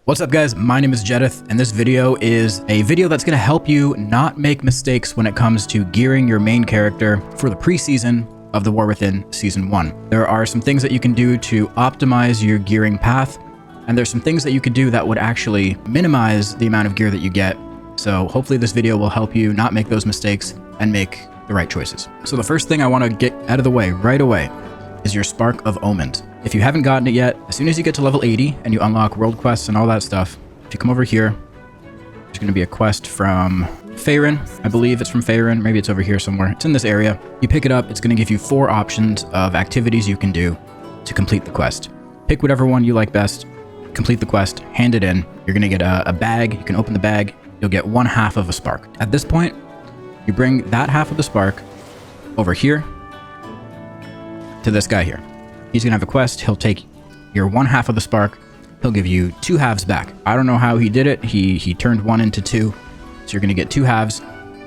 What's up guys, my name is Jedith, and this video is a video that's going to help you not make mistakes when it comes to gearing your main character for the pre-season of the War Within Season 1. There are some things that you can do to optimize your gearing path, and there's some things that you could do that would actually minimize the amount of gear that you get. So hopefully this video will help you not make those mistakes and make the right choices. So the first thing I want to get out of the way right away is your Spark of Omens. If you haven't gotten it yet, as soon as you get to level 80 and you unlock world quests and all that stuff, if you come over here, there's going to be a quest from Faerun. I believe it's from Faerun. Maybe it's over here somewhere. It's in this area. You pick it up. It's going to give you 4 options of activities you can do to complete the quest. Pick whatever one you like best, complete the quest, hand it in. You're going to get a bag. You can open the bag. You'll get 1/2 of a spark. At this point, you bring that half of the spark over here to this guy here. He's gonna have a quest. He'll take your 1/2 of the spark. He'll give you 2 halves back. I don't know how he did it. He turned 1 into 2. So you're gonna get 2 halves,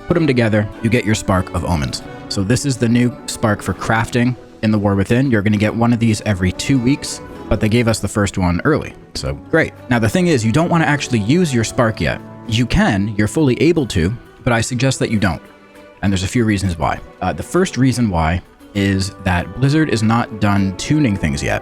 put them together, you get your Spark of Omens. So this is the new spark for crafting in the War Within. You're gonna get one of these every 2 weeks, but they gave us the first one early. So great. Now the thing is, you don't wanna actually use your spark yet. You can, you're fully able to, but I suggest that you don't. And there's a few reasons why. The first reason why is that Blizzard is not done tuning things yet.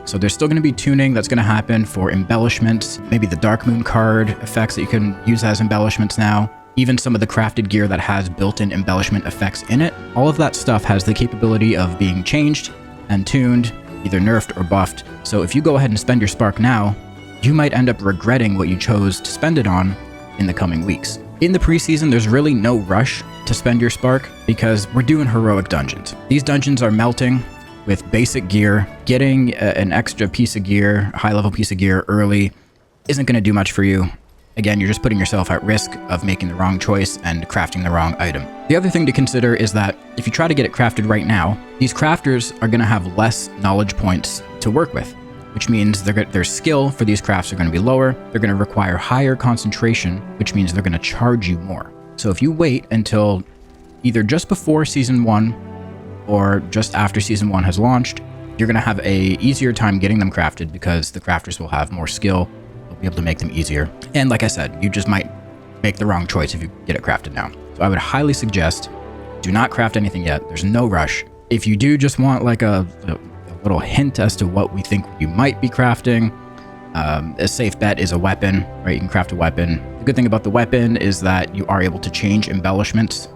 So there's still going to be tuning that's going to happen for embellishments, maybe the Dark Moon card effects that you can use as embellishments now, even some of the crafted gear that has built-in embellishment effects in it. All of that stuff has the capability of being changed and tuned, either nerfed or buffed. So if you go ahead and spend your spark now, you might end up regretting what you chose to spend it on in the coming weeks. In the preseason, there's really no rush to spend your spark because we're doing heroic dungeons. These dungeons are melting with basic gear. Getting an extra piece of gear, a high-level piece of gear early isn't going to do much for you. Again, you're just putting yourself at risk of making the wrong choice and crafting the wrong item. The other thing to consider is that if you try to get it crafted right now, these crafters are going to have less knowledge points to work with, which means their skill for these crafts are going to be lower. They're going to require higher concentration, which means they're going to charge you more. So if you wait until either just before Season 1 or just after Season 1 has launched, you're going to have a easier time getting them crafted because the crafters will have more skill. They'll be able to make them easier. And like I said, you just might make the wrong choice if you get it crafted now. So I would highly suggest do not craft anything yet. There's no rush. If you do just want like a little hint as to what we think you might be crafting, a safe bet is a weapon, right? You can craft a weapon. The good thing about the weapon is that you are able to change embellishments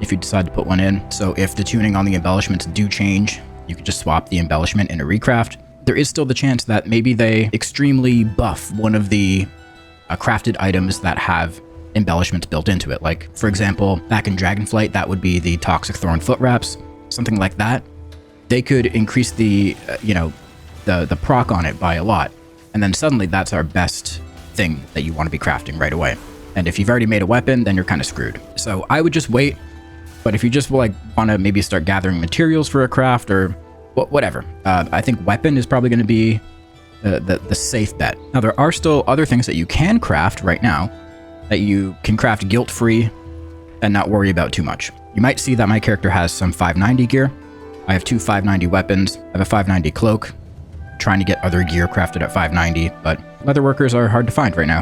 if you decide to put one in. So if the tuning on the embellishments do change, you can just swap the embellishment in a recraft. There is still the chance that maybe they extremely buff one of the crafted items that have embellishments built into it. Like, for example, back in Dragonflight, that would be the Toxic Thorn foot wraps, something like that. They could increase the, the proc on it by a lot. And then suddenly that's our best thing that you want to be crafting right away. And if you've already made a weapon, then you're kind of screwed. So I would just wait. But if you just want to maybe start gathering materials for a craft or whatever, I think weapon is probably going to be the safe bet. Now, there are still other things that you can craft right now that you can craft guilt-free and not worry about too much. You might see that my character has some 590 gear. I have 2 590 weapons. I have a 590 cloak. Trying to get other gear crafted at 590, but leatherworkers are hard to find right now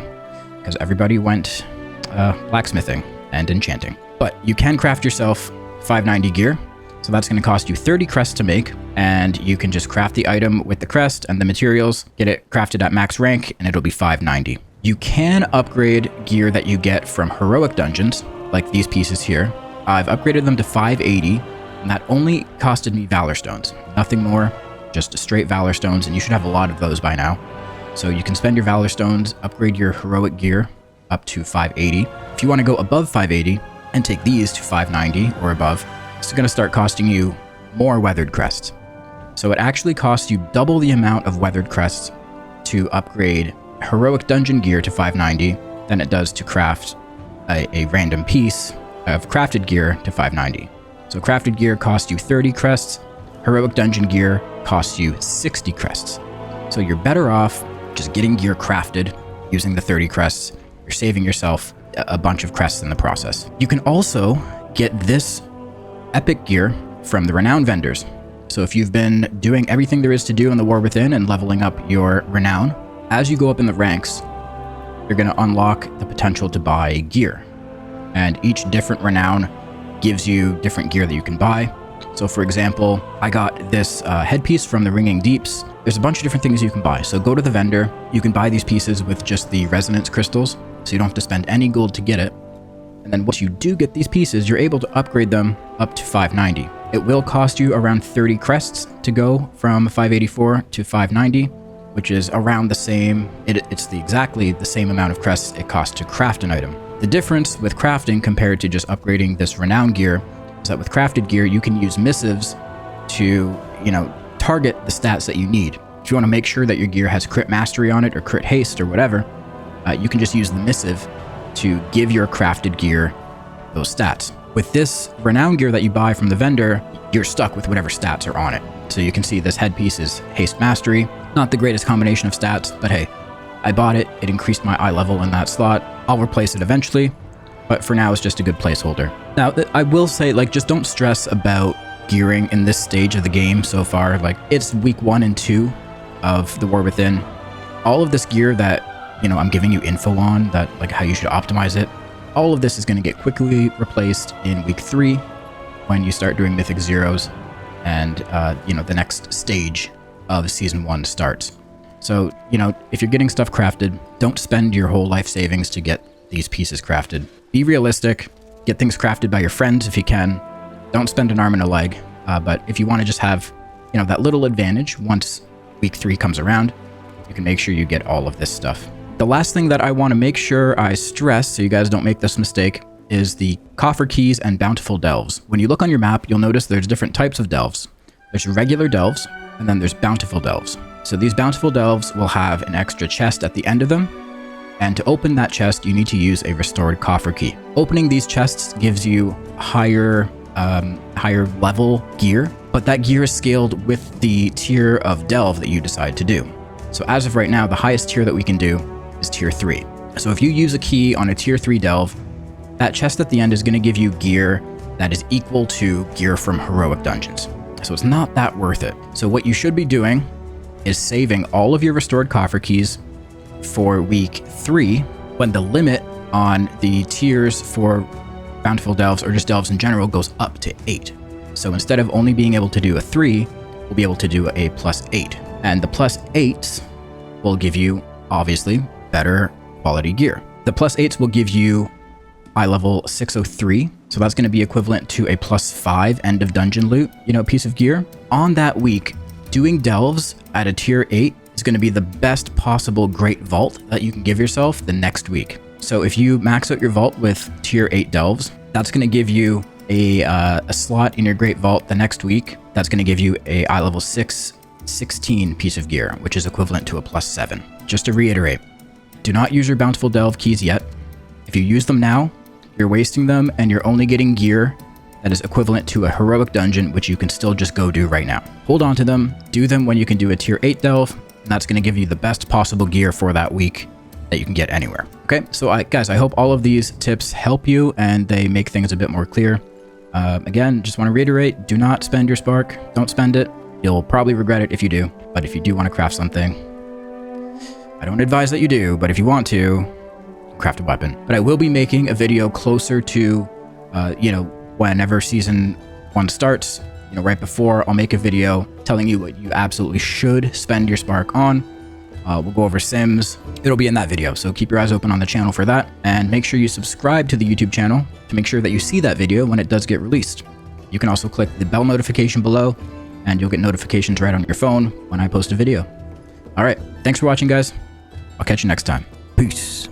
because everybody went blacksmithing and enchanting. But you can craft yourself 590 gear, so that's going to cost you 30 crests to make, and you can just craft the item with the crest and the materials, get it crafted at max rank, and it'll be 590. You can upgrade gear that you get from heroic dungeons, like these pieces here. I've upgraded them to 580, and that only costed me Valor Stones, nothing more. Just straight Valor Stones, and you should have a lot of those by now. So you can spend your Valor Stones, upgrade your heroic gear up to 580. If you want to go above 580 and take these to 590 or above, it's going to start costing you more weathered crests. So it actually costs you double the amount of weathered crests to upgrade heroic dungeon gear to 590 than it does to craft a random piece of crafted gear to 590. So crafted gear costs you 30 crests. Heroic dungeon gear costs you 60 crests. So you're better off just getting gear crafted using the 30 crests. You're saving yourself a bunch of crests in the process. You can also get this epic gear from the renown vendors. So if you've been doing everything there is to do in the War Within and leveling up your renown, as you go up in the ranks, you're going to unlock the potential to buy gear. And each different renown gives you different gear that you can buy. So for example, I got this headpiece from the Ringing Deeps. There's a bunch of different things you can buy. So go to the vendor. You can buy these pieces with just the resonance crystals, so you don't have to spend any gold to get it. And then once you do get these pieces, you're able to upgrade them up to 590. It will cost you around 30 crests to go from 584 to 590, which is around the same. It's exactly the same amount of crests it costs to craft an item. The difference with crafting compared to just upgrading this renown gear is that with crafted gear, you can use missives to, target the stats that you need. If you want to make sure that your gear has crit mastery on it or crit haste or whatever, you can just use the missive to give your crafted gear those stats. With this renown gear that you buy from the vendor, you're stuck with whatever stats are on it. So you can see this headpiece is haste mastery. Not the greatest combination of stats, but hey, I bought it. It increased my eye level in that slot. I'll replace it eventually, but for now it's just a good placeholder. Now, I will say, just don't stress about gearing in this stage of the game so far. It's week 1 and 2 of the War Within. All of this gear that, I'm giving you info on, that how you should optimize it, all of this is going to get quickly replaced in week 3 when you start doing Mythic Zeros and, the next stage of Season 1 starts. So, if you're getting stuff crafted, don't spend your whole life savings to get these pieces crafted. Be realistic. Get things crafted by your friends if you can. Don't spend an arm and a leg. But if you want to just have, that little advantage once week 3 comes around, you can make sure you get all of this stuff. The last thing that I want to make sure I stress, so you guys don't make this mistake, is the coffer keys and bountiful delves. When you look on your map, you'll notice there's different types of delves. There's regular delves, and then there's bountiful delves. So these bountiful delves will have an extra chest at the end of them, and to open that chest, you need to use a restored coffer key. Opening these chests gives you higher level gear, but that gear is scaled with the tier of delve that you decide to do. So as of right now, the highest tier that we can do is tier 3. So if you use a key on a tier 3 delve, that chest at the end is going to give you gear that is equal to gear from heroic dungeons. So it's not that worth it. So what you should be doing is saving all of your restored coffer keys for week 3, when the limit on the tiers for bountiful delves or just delves in general goes up to 8. So instead of only being able to do a 3, we'll be able to do a +8. And the +8s will give you, obviously, better quality gear. The +8s will give you eye level 603. So that's going to be equivalent to a +5 end of dungeon loot, piece of gear. On that week, doing delves at a tier 8 is going to be the best possible great vault that you can give yourself the next week. So if you max out your vault with tier 8 delves, that's going to give you a slot in your great vault the next week. That's going to give you a eye level 616 piece of gear, which is equivalent to a +7. Just to reiterate, do not use your bountiful delve keys yet. If you use them now, you're wasting them and you're only getting gear that is equivalent to a heroic dungeon, which you can still just go do right now. Hold on to them, do them when you can do a tier 8 delve, and that's going to give you the best possible gear for that week that you can get anywhere. Okay, so guys, I hope all of these tips help you and they make things a bit more clear. Again, just want to reiterate, do not spend your spark. Don't spend it. You'll probably regret it if you do. But if you do want to craft something, I don't advise that you do, but if you want to, craft a weapon. But I will be making a video closer to, whenever season 1 starts, right before. I'll make a video telling you what you absolutely should spend your spark on. We'll go over Sims. It'll be in that video, so keep your eyes open on the channel for that. And make sure you subscribe to the YouTube channel to make sure that you see that video when it does get released. You can also click the bell notification below, and you'll get notifications right on your phone when I post a video. All right, thanks for watching, guys. I'll catch you next time. Peace.